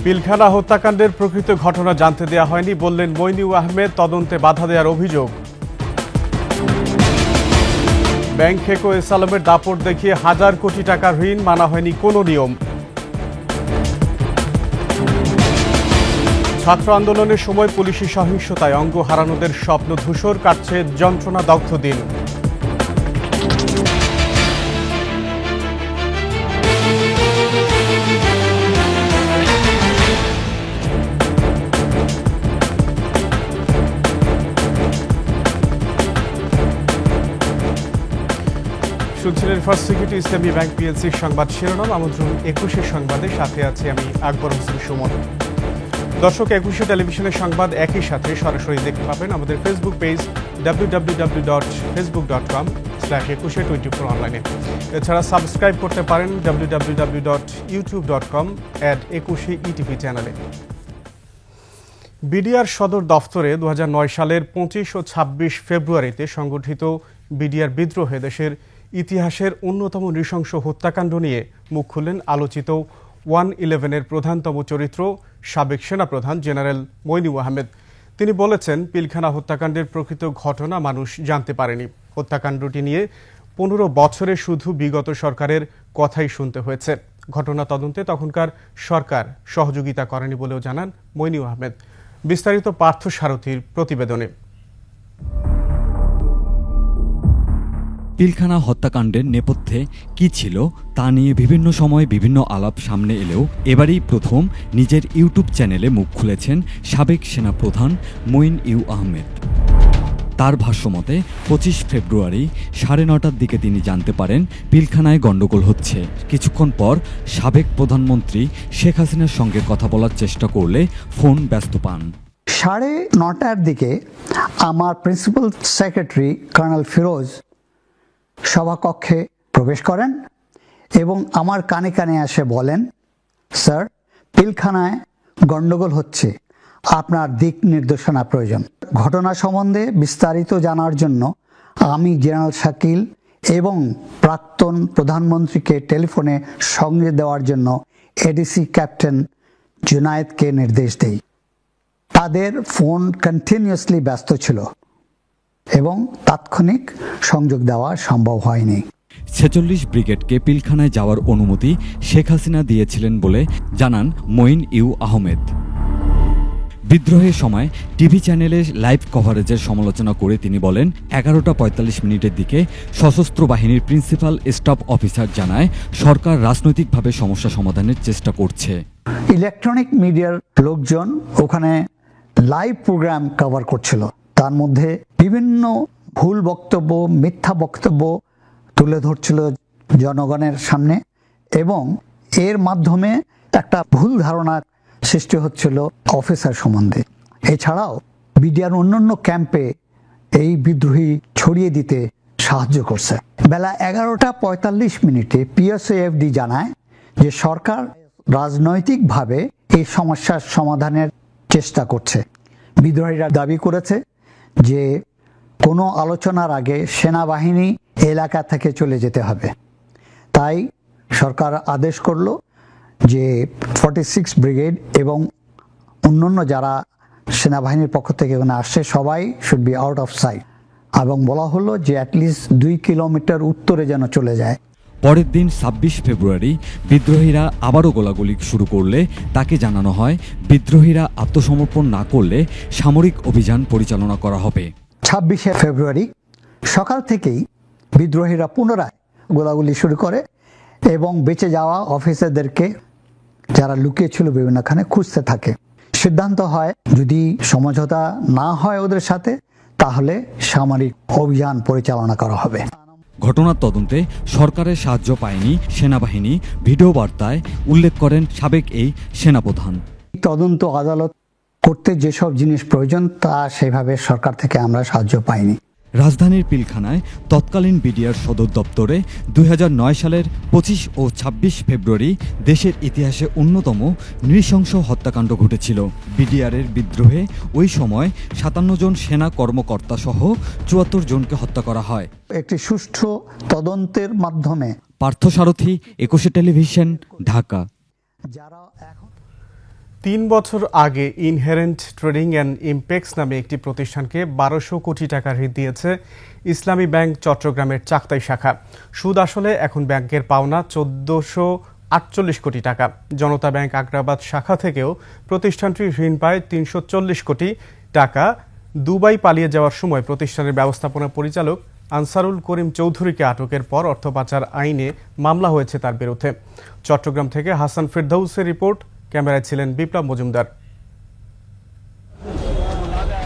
পিলখানা হত্যাকাণ্ডের প্রকৃত ঘটনা জানতে দেওয়া হয়নি বললেন মইনুল আহমেদ। তদন্তে বাধা দেওয়ার অভিযোগ। ব্যাংক খেকো এসালামের দাপট দেখিয়ে হাজার কোটি টাকার ঋণ মানা হয়নি কোনো নিয়ম। ছাত্র আন্দোলনের সময় পুলিশি সহিংসতায় অঙ্গ হারানোদের স্বপ্ন ধূসর, কাটছে যন্ত্রণা দগ্ধ দিন। শুনছিলেন ফার্স্ট সিকিউরিটি ইসলামী ব্যাংক পিএলসির সংবাদ শিরোনাম। আমন্ত্রণ ২১ সংবাদের সাথে আছি আমি আকবর হোসেন সুমন। দর্শক, ২১ টেলিভিশনের সংবাদ একই সাথে সরাসরি দেখতে পাবেন আমাদের ফেসবুক পেজ www.facebook.com/2124 অনলাইনে। এছাড়া সাবস্ক্রাইব করতে পারেন www.youtube.com/21 চ্যানেলে। বিডিআর সদর দফতরে 2009 সালের 25 ও 26 ফেব্রুয়ারিতে সংগঠিত বিডিআর বিদ্রোহে দেশের ইতিহাসের অন্যতম নৃশংস হত্যাকাণ্ড নিয়ে মুখ খুললেন আলোচিত 111-এর প্রধানতম চরিত্র সাবেক সেনাপ্রধান জেনারেল মইনুল আহমেদ। তিনি বলেছেন, পিলখানা হত্যাকাণ্ডের প্রকৃত ঘটনা মানুষ জানতে পারেনি। হত্যাকাণ্ডটি নিয়ে 15 বছরে শুধু বিগত সরকারের কথাই শুনতে হয়েছে। ঘটনা তদন্তে তখনকার সরকার সহযোগিতা করেনি বলেও জানান মইনুল আহমেদ। বিস্তারিত পার্থ সারথীর প্রতিবেদনে। পিলখানা হত্যাকাণ্ডের নেপথ্যে কি ছিল তা নিয়ে বিভিন্ন সময় বিভিন্ন আলাপ সামনে এলেও এবারই প্রথম নিজের ইউটিউব চ্যানেলে মুখ খুলেছেন সাবেক সেনাপ্রধান মইনুল আহমেদ। তার ভাষ্যমতে 25 ফেব্রুয়ারি 9:30টার দিকে তিনি জানতে পারেন পিলখানায় গণ্ডগোল হচ্ছে। কিছুক্ষণ পর সাবেক প্রধানমন্ত্রী শেখ হাসিনার সঙ্গে কথা বলার চেষ্টা করলে ফোন ব্যস্ত পান। 9:30টার দিকে আমার প্রিন্সিপাল সেক্রেটারি কর্নেল ফিরোজ সভাকক্ষে প্রবেশ করেন এবং আমার কানে কানে এসে বলেন, স্যার, পিলখানায় গণ্ডগোল হচ্ছে, আপনার দিক নির্দেশনা প্রয়োজন। ঘটনা সম্বন্ধে বিস্তারিত জানার জন্য আমি জেনারেল শাকিল এবং প্রাক্তন প্রধানমন্ত্রীকে টেলিফোনে সঙ্গে দেওয়ার জন্য এডিসি ক্যাপ্টেন জুনায়েদকে নির্দেশ দেই। তাদের ফোন কন্টিনিউয়াসলি ব্যস্ত ছিল এবং তাৎক্ষণিক সংযোগ দেওয়া সম্ভব হয়নি। 46 ব্রিগেডকে পিলখানায় যাওয়ার অনুমতি শেখ হাসিনা দিয়েছিলেন বলে জানান মইনুল আহমেদ। বিদ্রোহের সময় টিভি চ্যানেলে লাইভ কভারেজের সমালোচনা করে তিনি বলেন, 11:45 দিকে সশস্ত্র বাহিনীর প্রিন্সিপাল স্টাফ অফিসার জানায় সরকার রাজনৈতিকভাবে সমস্যা সমাধানের চেষ্টা করছে। ইলেকট্রনিক মিডিয়ার লোকজন ওখানে লাইভ প্রোগ্রাম কভার করছিল, তার মধ্যে বিভিন্ন ভুল বক্তব্য, মিথ্যা বক্তব্য তুলে ধরছিল জনগণের সামনে এবং এর মাধ্যমে একটা ভুল ধারণা সৃষ্টি হচ্ছিল অফিসার সম্বন্ধে। এছাড়াও বিডিআর অন্যান্য ক্যাম্পে এই বিদ্রোহী ছড়িয়ে দিতে সাহায্য করছে। বেলা 11:45 পিএসএফডি জানায় যে সরকার রাজনৈতিকভাবে এই সমস্যার সমাধানের চেষ্টা করছে। বিদ্রোহীরা দাবি করেছে যে কোনো আলোচনার আগে সেনাবাহিনী এলাকা থেকে চলে যেতে হবে। তাই সরকার আদেশ করল যে 46 ব্রিগেড এবং অন্যান্য যারা সেনাবাহিনীর পক্ষ থেকে এখানে আসছে সবাই should be out of sight, এবং বলা হলো যে অ্যাটলিস্ট 2 কিলোমিটার উত্তরে যেন চলে যায়। পরের দিন 26 ফেব্রুয়ারি বিদ্রোহীরা আবারও গোলাগুলি শুরু করলে তাকে জানানো হয় বিদ্রোহীরা আত্মসমর্পণ না করলে সামরিক অভিযান পরিচালনা করা হবে। 26 ফেব্রুয়ারি সকাল থেকেই বিদ্রোহীরা পুনরায় গোলাগুলি শুরু করে এবং বেঁচে যাওয়া অফিসারদেরকে যারা লুকিয়েছিল বিভিন্নখানে খুঁজতে থাকে। সিদ্ধান্ত হয় যদি সমঝোতা না হয় ওদের সাথে, তাহলে সামরিক অভিযান পরিচালনা করা হবে। ঘটনার তদন্তে সরকারের সাহায্য পায়নি সেনাবাহিনী ভিডিও বার্তায় উল্লেখ করেন সাবেক এই সেনাপ্রধান। তদন্ত আদালত করতে যেসব জিনিস প্রয়োজন তা সেভাবে সরকার থেকে আমরা সাহায্য পাইনি। রাজধানীর পিলখানায় তৎকালীন বিডিআর সদর দপ্তরে 2009 সালের 25 ও 26 ফেব্রুয়ারি দেশের ইতিহাসে অন্যতম নৃশংস হত্যাকাণ্ড ঘটেছিল। বিডিআরের বিদ্রোহে ওই সময় 57 জন সেনা কর্মকর্তা সহ 74 জনকে হত্যা করা হয়। একটি সুষ্ঠু তদন্তের মাধ্যমে। পার্থ সারথী, 21 টেলিভিশন, ঢাকা। 3 বছর আগে ইনহেরেন্ট ট্রেডিং অ্যান্ড ইমপ্যাক্টস নামে একটি প্রতিষ্ঠানকে 1200 কোটি টাকা ঋণ দিয়েছে ইসলামী ব্যাংক চট্টগ্রামের চাক্তাই শাখা। সুদ আসলে এখন ব্যাংকের পাওনা 1448 কোটি টাকা। জনতা ব্যাংক আগ্রাবাদ শাখা থেকেও প্রতিষ্ঠানটি ঋণ পায় 340 কোটি টাকা। দুবাই পালিয়ে যাওয়ার সময় প্রতিষ্ঠানের ব্যবস্থাপনা পরিচালক আনসারুল করিম চৌধুরীকে আটকের পর অর্থ পাচার আইনে মামলা হয়েছে তার বিরুদ্ধে। চট্টগ্রাম থেকে হাসান ফেরদৌসের রিপোর্ট, ক্যামেরায় ছিলেন বিপ্লব মজুমদার।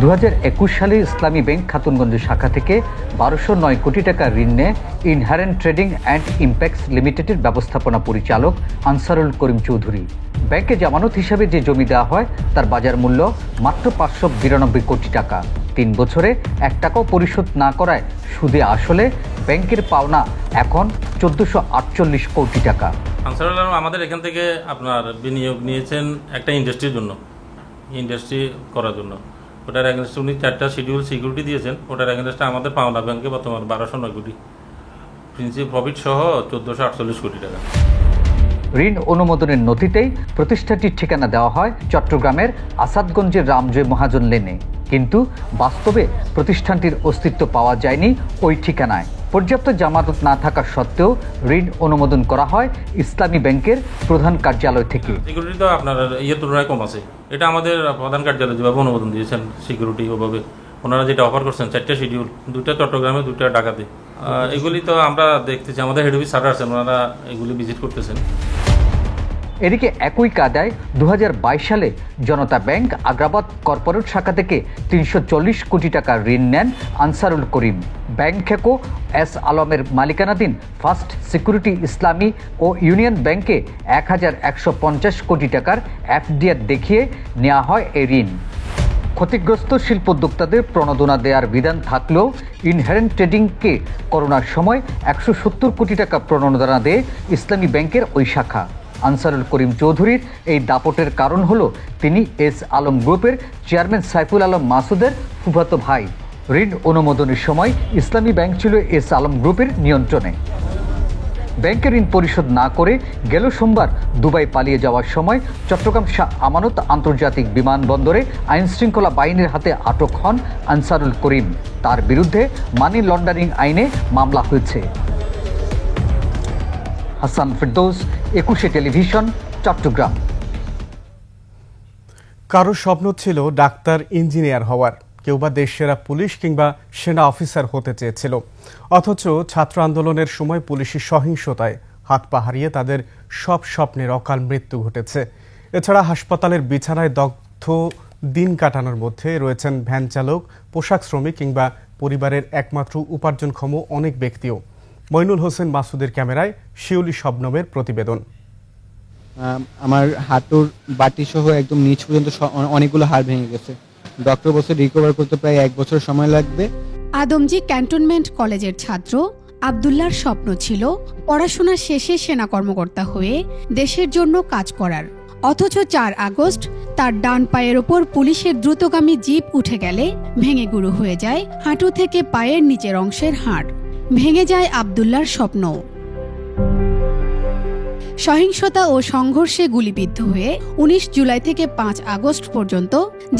2021 সালে ইসলামী ব্যাংক খাতুনগঞ্জ শাখা থেকে 1209 কোটি টাকা ঋণ নেয় ইনহারেন্ট ট্রেডিং অ্যান্ড ইমপ্যাক্টস লিমিটেডের ব্যবস্থাপনা পরিচালক আনসারুল করিম চৌধুরী। ব্যাংকে জামানত হিসাবে যে জমি দেওয়া হয় তার বাজার মূল্য মাত্র 592 কোটি টাকা। 3 বছরে 1 টাকাও পরিশোধ না করায় সুদে আসলে ব্যাংকের পাওনা এখন 1448 কোটি টাকা। আনসারুল আমাদের এখান থেকে আপনার বিনিয়োগ নিয়েছেন একটা ইন্ডাস্ট্রির জন্য, ইন্ডাস্ট্রি করার জন্য। ওটার এগেনস্টে উনি 4টা শিডিউল সিকিউরিটি দিয়েছেন। ওটার এগেনস্টে আমাদের পাওনা ব্যাংকে বর্তমান 1209 কোটি, প্রিন্সিপাল প্রফিট সহ 1448 কোটি টাকা। ঋণ অনুমোদনের নথিতেই প্রতিষ্ঠানটির ঠিকানা দেওয়া হয় চট্টগ্রামের আসাদগঞ্জের রামজয় মহাজন লেনে, কিন্তু বাস্তবে প্রতিষ্ঠানটির অস্তিত্ব পাওয়া যায়নি ওই ঠিকানায়। পর্যাপ্ত জামানত না থাকা সত্ত্বেও ঋণ অনুমোদন করা হয় ইসলামী ব্যাংকের প্রধান কার্যালয় থেকে। সিকিউরিটি তো আপনার তুলনায় কম আছে। এটা আমাদের প্রধান কার্যালয় যেভাবে অনুমোদন দিয়েছেন সিকিউরিটি, ওভাবে ওনারা যেটা অফার করছেন 4টা শিডিউল, 2টা চট্টগ্রামে 2টা ঢাকাতে, এগুলি তো আমরা দেখতেছি। আমাদের হেড অফিস স্যার আছেন, ওনারা এগুলি ভিজিট করতেছেন। এদিকে একই কায়দায় 2022 সালে জনতা ব্যাংক আগ্রাবাদ কর্পোরেট শাখা থেকে 340 কোটি টাকা ঋণ নেন আনসারুল করিম। ব্যাংক খেকো এস আলমের মালিকানাধীন ফার্স্ট সিকিউরিটি ইসলামী ও ইউনিয়ন ব্যাংকে 1150 কোটি টাকার এফডিআর দেখিয়ে নেওয়া হয় এই ঋণ। ক্ষতিগ্রস্ত শিল্পোদ্যোক্তাদের প্রণোদনা দেওয়ার বিধান থাকলেও ইনহেরেন্ট ট্রেডিংকে করোনার সময় 170 কোটি টাকা প্রণোদনা দেয় ইসলামী ব্যাংকের ওই শাখা। আনসারুল করিম চৌধুরীর এই দাপটের কারণ হলো তিনি এস আলম গ্রুপের চেয়ারম্যান সাইফুল আলম মাসুদের ফুফাতো ভাই। ঋণ অনুমোদনের সময় ইসলামী ব্যাংক ছিল এস আলম গ্রুপের নিয়ন্ত্রণে। ব্যাংকের ঋণ পরিশোধ না করে গেল সোমবার দুবাই পালিয়ে যাওয়ার সময় চট্টগ্রাম শাহ আমানত আন্তর্জাতিক বিমানবন্দরে আইনশৃঙ্খলা বাহিনীর হাতে আটক হন আনসারুল করিম। তার বিরুদ্ধে মানি লন্ডারিং আইনে মামলা হয়েছে। হাসান ফেরদৌস, 21 টেলিভিশন, চট্টগ্রাম। কারো স্বপ্ন ছিল ডাক্তার, ইঞ্জিনিয়ার হওয়ার, কেউ বা দেশ সেরা পুলিশ কিংবা সেনা অফিসার হতে চেয়েছিল। অথচ ছাত্র আন্দোলনের সময় পুলিশি সহিংসতায় হাত পা হারিয়ে তাদের সব স্বপ্নের অকাল মৃত্যু ঘটেছে। এছাড়া হাসপাতালের বিছানায় দগ্ধ দিন কাটানোর মধ্যে রয়েছেন ভ্যান চালক, পোশাক শ্রমিক কিংবা পরিবারের একমাত্র উপার্জনক্ষম অনেক ব্যক্তিও। মইনুল হোসেন মাসুদের ক্যামেরায় শিউলি শবনমের প্রতিবেদন। আমার হাঁটুর বাটি সহ একদম নিচ পর্যন্ত অনেকগুলো হাড় ভেঙে গেছে। ডক্টর বলছে রিকভার করতে প্রায় 1 বছর সময় লাগবে। আদমজী ক্যান্টনমেন্ট কলেজের ছাত্র আব্দুল্লাহর স্বপ্ন ছিল পড়াশোনা শেষে সেনা কর্মকর্তা হয়ে দেশের জন্য কাজ করার। অথচ 4 আগস্ট তার ডান পায়ের ওপর পুলিশের দ্রুতগামী জিপ উঠে গেলে ভেঙে গুঁড়ো হয়ে যায় হাঁটু থেকে পায়ের নিচের অংশের হাড়। ভেঙে যায় আব্দুল্লাহর স্বপ্ন। সহিংসতা ও সংঘর্ষে গুলিবিদ্ধ হয়ে 19 জুলাই থেকে 5 আগস্ট পর্যন্ত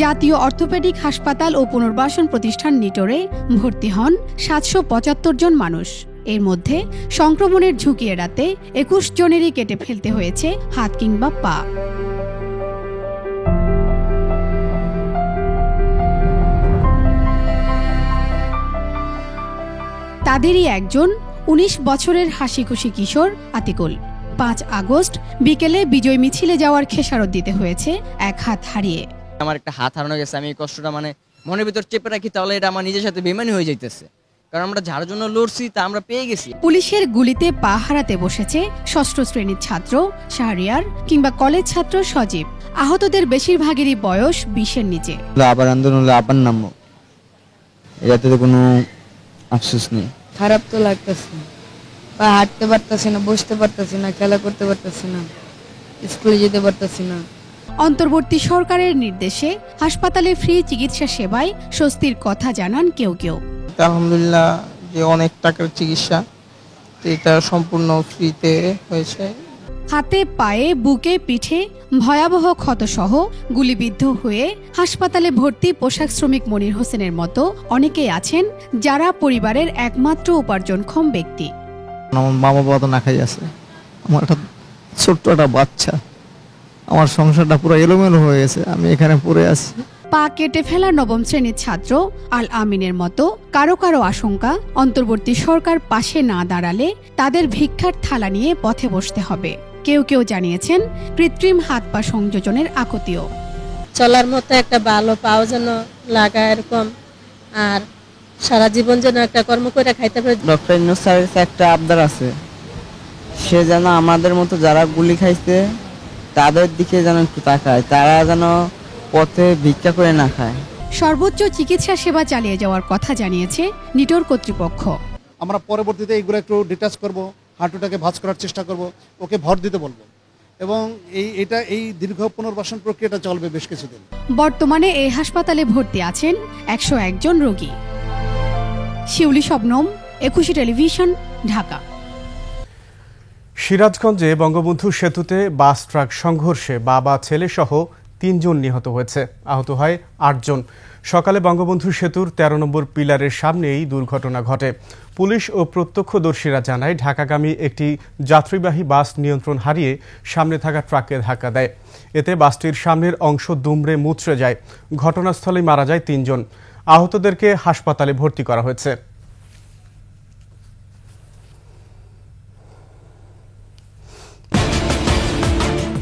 জাতীয় অর্থোপেডিক হাসপাতাল ও পুনর্বাসন প্রতিষ্ঠান নিটোরে ভর্তি হন 775 জন মানুষ। এর মধ্যে সংক্রমণের ঝুঁকি এড়াতে 21 জনেরই কেটে ফেলতে হয়েছে হাত কিংবা পা। তাদেরই একজন 19 বছরের হাসিখুশি কিশোর আতিকুল। 5 আগস্ট বিকেলে বিজয় মিছিলে যাওয়ার খেসারত দিতে হয়েছে এক হাত হারিয়ে। আমার একটা হাত হারানো গেছে, আমি এই কষ্টটা মনের ভিতর চেপে রাখি, তাহলে এটা আমার নিজের সাথে বেমানি হয়ে যাইতেছে। কারণ আমরা যার জন্য লড়ছি তা আমরা পেয়ে গেছি। পুলিশের গুলিতে পা হারাতে বসেছে ষষ্ঠ শ্রেণীর ছাত্র শাহরিয়ার কিংবা কলেজ ছাত্র সজীব। আহতদের বেশিরভাগেরই বয়স 20-এর নিচে। আবার আন্দোলন হলে আবার নামবো, এটাতে তো কোনো আফসোস নেই। খারাপ তো লাগতেছে, বা হাঁটতে পারতেছি না, বসতে পারতেছি না, খেলা করতে পারতেছি না, স্কুলে যেতে পারতেছি না। অন্তর্বর্তী সরকারের নির্দেশে হাসপাতালে ফ্রি চিকিৎসা সেবায় স্বস্তির কথা জানান কেউ কেউ। আলহামদুলিল্লাহ, যে অনেক টাকার চিকিৎসা এটা সম্পূর্ণ ফ্রিতে হয়েছে। হাতে পায়ে বুকে পিঠে ভয়াবহ ক্ষতসহ গুলিবিদ্ধ হয়ে হাসপাতালে ভর্তি পোশাক শ্রমিক মনির হোসেনের মতো অনেকেই আছেন যারা পরিবারের একমাত্র উপার্জনক্ষম ব্যক্তি। আমার মা বাবা তো না খাই আছে, আমার একটা ছোট্ট একটা বাচ্চা, আমার সংসারটা পুরো এলোমেলো হয়ে গেছে, আমি এখানে পড়ে আছি। পা কেটে ফেলা নবম শ্রেণীর ছাত্র আল আমিনের মতো কারো কারো আশঙ্কা, অন্তর্বর্তী সরকার পাশে না দাঁড়ালে তাদের ভিক্ষার থালা নিয়ে পথে বসতে হবে। কেউ কেউ জানিয়েছেন কৃত্রিম হাত পা সংযোজনের আকুতিও। চলার মতো একটা ভালো পাও যেন লাগা এরকম, আর সারা জীবন যেন একটা কর্ম করে খাইতে পারে। ডক্টর ইউনূস স্যারের একটা আবদার আছে, সে যেন আমাদের মতো যারা গুলি খাইছে তাদের দিকে যেন একটু তাকায়, তারা যেন পথে ভিক্ষা করে না খায়। সর্বোচ্চ চিকিৎসা সেবা চালিয়ে যাওয়ার কথা জানিয়েছে নিটোর কর্তৃপক্ষ। আমরা পরবর্তীতে এইগুলো একটু ডিটাচ করব, হাঁটুটাকে ভাঁজ করার চেষ্টা করব, ওকে ভর দিতে বলবো, এবং এই দীর্ঘ পুনর্বাসন প্রক্রিয়াটা চলবে বেশ কিছুদিন। বর্তমানে এই হাসপাতালে ভর্তি আছেন 101 জন রোগী। শিউলি শবনম, একুশে টেলিভিশন, ঢাকা। সিরাজগঞ্জে বঙ্গবন্ধু সেতুতে বাস ট্রাক সংঘর্ষে বাবা ছেলে সহ 3 জন নিহত হয়েছে, আহত হয় 8 জন। সকালে বঙ্গবন্ধু সেতুর 13 নম্বর পিলারের সামনে এই দুর্ঘটনা ঘটে। পুলিশ ও প্রত্যক্ষদর্শীরা জানায় ঢাকাগামী একটি যাত্রীবাহী বাস নিয়ন্ত্রণ হারিয়ে সামনে থাকা ট্রাককে ধাক্কা দেয়। এতে বাসটির সামনের অংশ দুমড়ে মুচড়ে যায়। ঘটনাস্থলেই মারা যায় 3 জন। আহতদেরকে হাসপাতালে ভর্তি করা হয়েছে।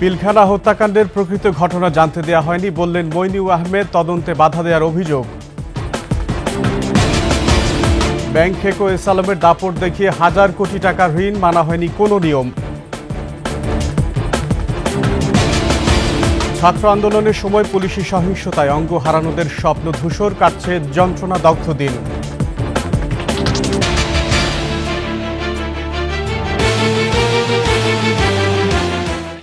পিলখানা হত্যাকাণ্ডের প্রকৃত ঘটনা জানতে দেওয়া হয়নি বললেন মঈন ইউ আহমেদ। তদন্তে বাধা দেওয়ার অভিযোগ। ব্যাংক খেকো এসালামের দাপট দেখিয়ে 1000 কোটি টাকার ঋণ মানা হয়নি কোনো নিয়ম। ছাত্র আন্দোলনের সময় পুলিশি সহিংসতায় অঙ্গ হারানোদের স্বপ্ন ধূসর, কাটছে যন্ত্রণাদগ্ধ দিন।